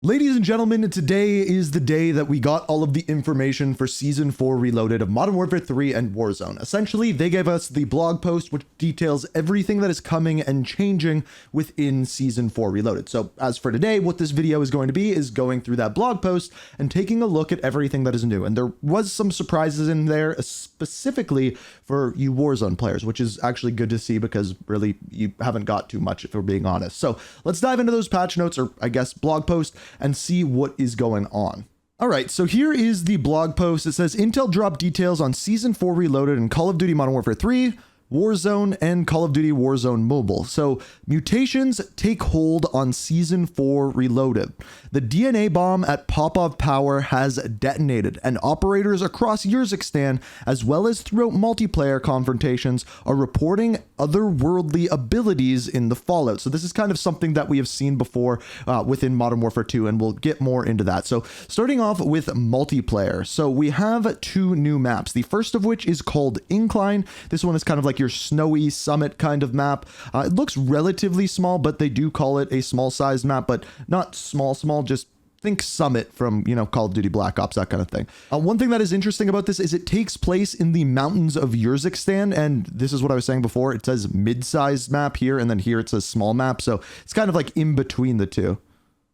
Ladies and gentlemen, today is the day that we got all of the information for Season 4 Reloaded of Modern Warfare 3 and Warzone. Essentially, they gave us the blog post which details everything that is coming and changing within Season 4 Reloaded. So as for today, what this video is going to be is going through that blog post and taking a look at everything that is new. And there was some surprises in there, specifically for you Warzone players, which is actually good to see because really you haven't got too much if we're being honest. So let's dive into those patch notes, or I guess blog post, and see what is going on. All right, so here is the blog post. It says Intel dropped details on Season 4 Reloaded in Call of Duty Modern Warfare 3, Warzone, and Call of Duty Warzone Mobile. So mutations take hold on Season 4 Reloaded. The DNA bomb at Popov Power has detonated, and operators across Urzikstan, as well as throughout multiplayer confrontations, are reporting otherworldly abilities in the fallout. So this is kind of something that we have seen before within Modern Warfare 2, and we'll get more into that. So starting off with multiplayer. So we have two new maps, the first of which is called Incline. This one is kind of like your snowy summit kind of map. It looks relatively small, but they do call it a small sized map, but not small, just think summit from, Call of Duty Black Ops, that kind of thing. One thing that is interesting about this is it takes place in the mountains of Urzikstan, and this is what I was saying before. It says mid-sized map here, and then here it says small map, so it's kind of like in between the two.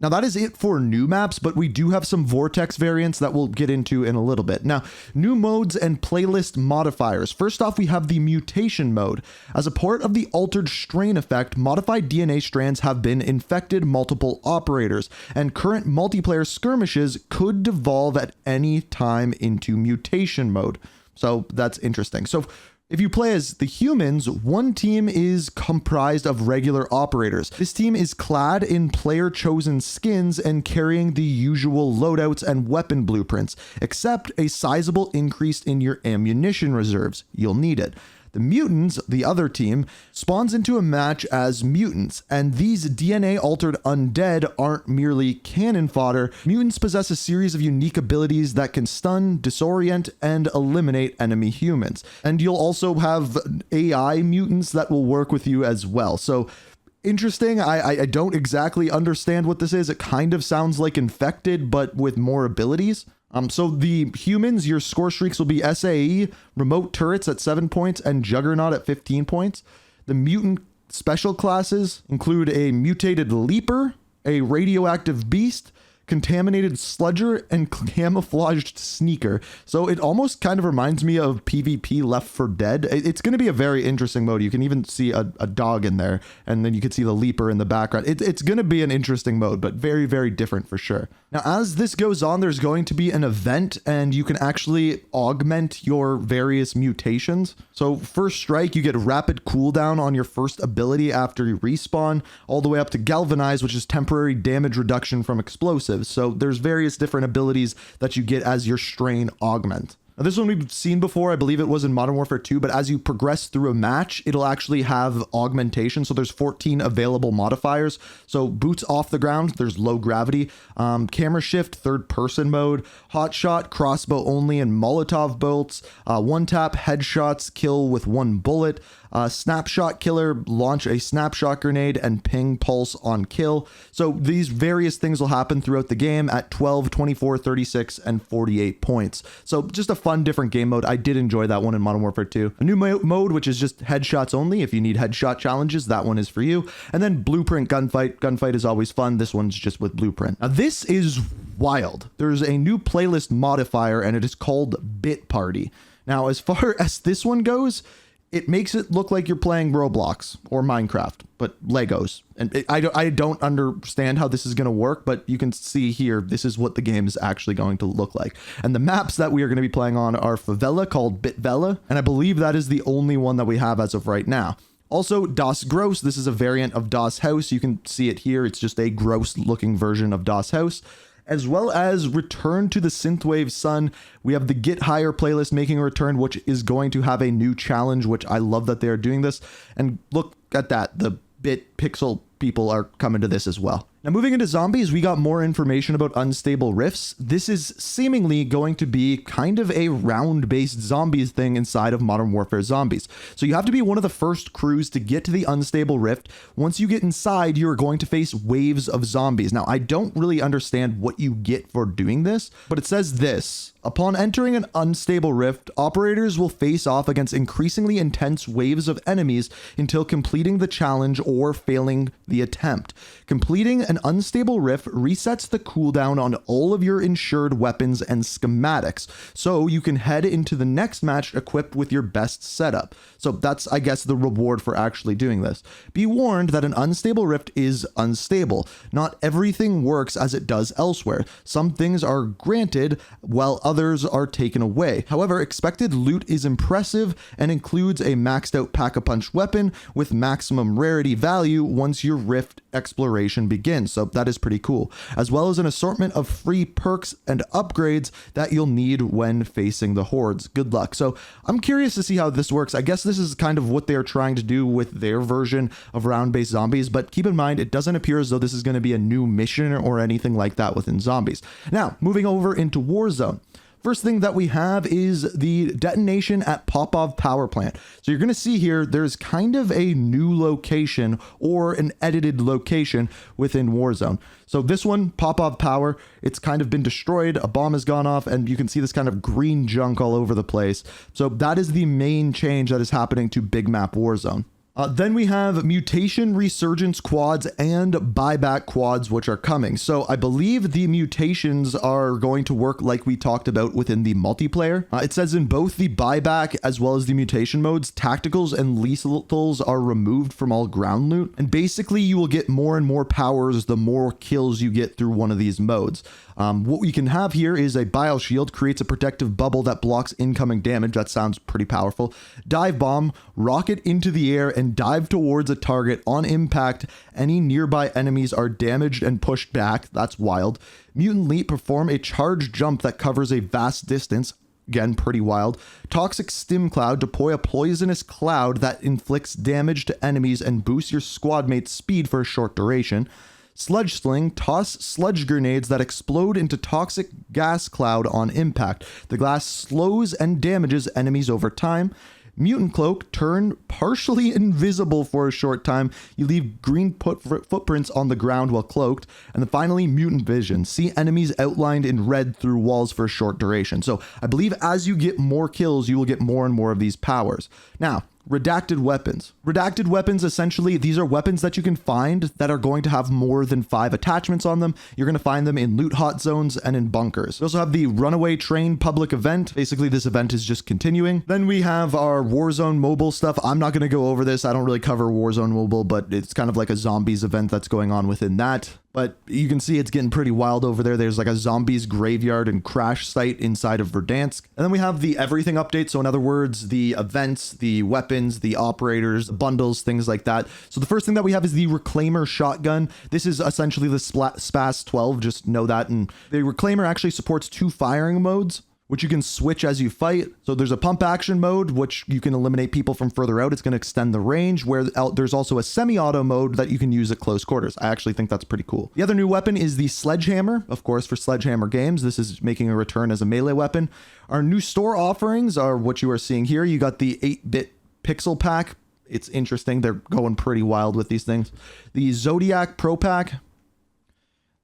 Now that is it for new maps, but we do have some Vortex variants that we'll get into in a little bit. Now, new modes and playlist modifiers. First off, we have the mutation mode. As a part of the altered strain effect, modified DNA strands have been infected multiple operators, and current multiplayer skirmishes could devolve at any time into mutation mode. So that's interesting. So if you play as the humans, one team is comprised of regular operators. This team is clad in player-chosen skins and carrying the usual loadouts and weapon blueprints, except a sizable increase in your ammunition reserves. You'll need it. The mutants, the other team, spawns into a match as mutants, and these DNA-altered undead aren't merely cannon fodder. Mutants possess a series of unique abilities that can stun, disorient, and eliminate enemy humans. And you'll also have AI mutants that will work with you as well. So interesting. I don't exactly understand what this is. It kind of sounds like infected, but with more abilities. So the humans, your score streaks will be SAE, remote turrets at 7 points, and Juggernaut at 15 points. The mutant special classes include a mutated leaper, a radioactive beast, contaminated sludger, and camouflaged sneaker. So it almost kind of reminds me of PvP Left 4 Dead. It's going to be a very interesting mode. You can even see a dog in there, and then you can see the leaper in the background. It's going to be an interesting mode, but very, very different for sure. Now, as this goes on, there's going to be an event, and you can actually augment your various mutations. So first strike, you get rapid cooldown on your first ability after you respawn, all the way up to galvanize, which is temporary damage reduction from explosives. So there's various different abilities that you get as your strain augment. Now, this one we've seen before. I believe it was in Modern Warfare 2, but as you progress through a match, it'll actually have augmentation. So there's 14 available modifiers. So boots off the ground, there's low gravity, camera shift, third person mode, hot shot, crossbow only, and Molotov bolts, one tap headshots, kill with one bullet, snapshot killer, launch a snapshot grenade, and ping pulse on kill. So these various things will happen throughout the game at 12, 24, 36, and 48 points. So just a fun different game mode. I did enjoy that one in Modern Warfare 2. A new mode, which is just headshots only. If you need headshot challenges, that one is for you. And then blueprint gunfight. Gunfight is always fun. This one's just with blueprint. Now this is wild. There's a new playlist modifier, and it is called Bit Party. Now, as far as this one goes, it makes it look like you're playing Roblox or Minecraft, but Legos. And I don't understand how this is going to work, but you can see here, this is what the game is actually going to look like. And the maps that we are going to be playing on are Favela, called Bitvela, and I believe that is the only one that we have as of right now. Also, Das Gross, this is a variant of Das Haus. You can see it here. It's just a gross looking version of Das Haus. As well as Return to the Synthwave Sun. We have the Get Higher playlist making a return, which is going to have a new challenge, which I love that they're doing this. And look at that, the bit pixel people are coming to this as well. Now, moving into zombies, we got more information about unstable rifts. This is seemingly going to be kind of a round-based zombies thing inside of Modern Warfare Zombies. So you have to be one of the first crews to get to the unstable rift. Once you get inside, you're going to face waves of zombies. Now, I don't really understand what you get for doing this, but it says this. Upon entering an unstable rift, operators will face off against increasingly intense waves of enemies until completing the challenge or failing the attempt. Completing an unstable rift resets the cooldown on all of your insured weapons and schematics, so you can head into the next match equipped with your best setup. So that's, I guess, the reward for actually doing this. Be warned that an unstable rift is unstable. Not everything works as it does elsewhere. Some things are granted, while others are taken away. However, expected loot is impressive and includes a maxed out pack-a-punch weapon with maximum rarity value once your rift exploration begins. So that is pretty cool, as well as an assortment of free perks and upgrades that you'll need when facing the hordes. Good luck. So I'm curious to see how this works. I guess this is kind of what they're trying to do with their version of round-based zombies, but keep in mind, it doesn't appear as though this is going to be a new mission or anything like that within zombies. Now, moving over into Warzone. First thing that we have is the detonation at Popov power plant. So you're going to see here, there's kind of a new location or an edited location within Warzone. So this one, Popov power, it's kind of been destroyed. A bomb has gone off and you can see this kind of green junk all over the place. So that is the main change that is happening to Big Map Warzone. Then we have mutation resurgence quads and buyback quads, which are coming. So I believe the mutations are going to work like we talked about within the multiplayer. It says in both the buyback as well as the mutation modes, tacticals and lethals are removed from all ground loot. And basically you will get more and more powers the more kills you get through one of these modes. What we can have here is a bile shield, creates a protective bubble that blocks incoming damage. That sounds pretty powerful. Dive bomb, rocket into the air and dive towards a target. On impact, any nearby enemies are damaged and pushed back. That's wild. Mutant leap, perform a charge jump that covers a vast distance. Again, pretty wild. Toxic stim cloud, deploy a poisonous cloud that inflicts damage to enemies and boosts your squad mate's speed for a short duration. Sludge sling, toss sludge grenades that explode into toxic gas cloud on impact. The glass slows and damages enemies over time. Mutant cloak, turn partially invisible for a short time. You leave green footprints on the ground while cloaked. And then finally, mutant vision. See enemies outlined in red through walls for a short duration. So I believe as you get more kills, you will get more and more of these powers. Now, redacted weapons. Redacted weapons, essentially, these are weapons that you can find that are going to have more than 5 attachments on them. You're going to find them in loot hot zones and in bunkers. We also have the runaway train public event. Basically, this event is just continuing. Then we have our Warzone mobile stuff. I'm not going to go over this. I don't really cover Warzone mobile, but it's kind of like a zombies event that's going on within that. But you can see it's getting pretty wild over there. There's like a zombies graveyard and crash site inside of Verdansk. And then we have the everything update. So in other words, the events, the weapons, the operators, the bundles, things like that. So the first thing that we have is the Reclaimer shotgun. This is essentially the SPAS 12, just know that. And the Reclaimer actually supports 2 firing modes, which you can switch as you fight. So there's a pump action mode, which you can eliminate people from further out. It's going to extend the range, where there's also a semi-auto mode that you can use at close quarters. I actually think that's pretty cool. The other new weapon is the Sledgehammer, of course, for Sledgehammer games. This is making a return as a melee weapon. Our new store offerings are what you are seeing here. You got the 8-bit pixel pack. It's interesting. They're going pretty wild with these things. The Zodiac Pro Pack,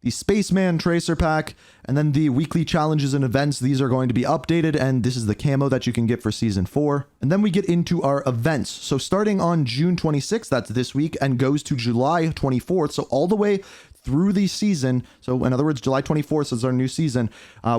the Spaceman Tracer Pack, and then the weekly challenges and events. These are going to be updated, and this is the camo that you can get for Season 4. And then we get into our events. So starting on June 26th, that's this week, and goes to July 24th, so all the way through the season. So in other words, July 24th is our new season.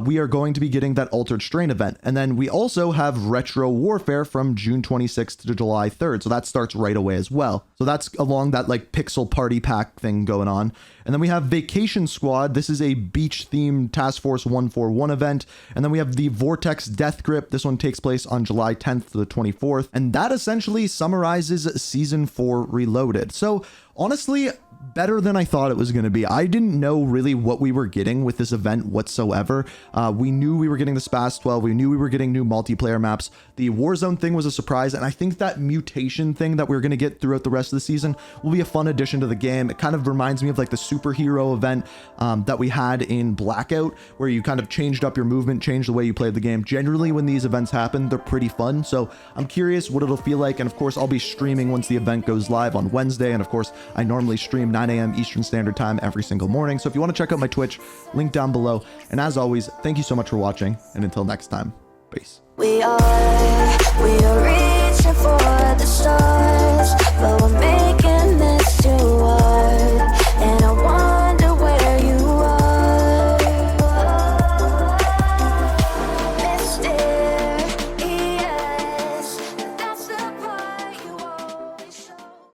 We are going to be getting that Altered Strain event. And then we also have Retro Warfare from June 26th to July 3rd. So that starts right away as well. So that's along that like pixel party pack thing going on. And then we have Vacation Squad. This is a beach themed Task Force 141 event. And then we have the Vortex Death Grip. This one takes place on July 10th to the 24th. And that essentially summarizes Season 4 Reloaded. So honestly, better than I thought it was going to be. I didn't know really what we were getting with this event whatsoever. We knew we were getting the SPAS 12. We knew we were getting new multiplayer maps. The Warzone thing was a surprise, and I think that mutation thing that we're going to get throughout the rest of the season will be a fun addition to the game. It kind of reminds me of like the superhero event that we had in Blackout, where you kind of changed up your movement, changed the way you played the game. Generally, when these events happen, they're pretty fun, so I'm curious what it'll feel like, and of course, I'll be streaming once the event goes live on Wednesday, and of course, I normally stream 9 a.m. Eastern Standard Time every single morning. So if you want to check out my Twitch, link down below. And as always, thank you so much for watching. And until next time, peace. We are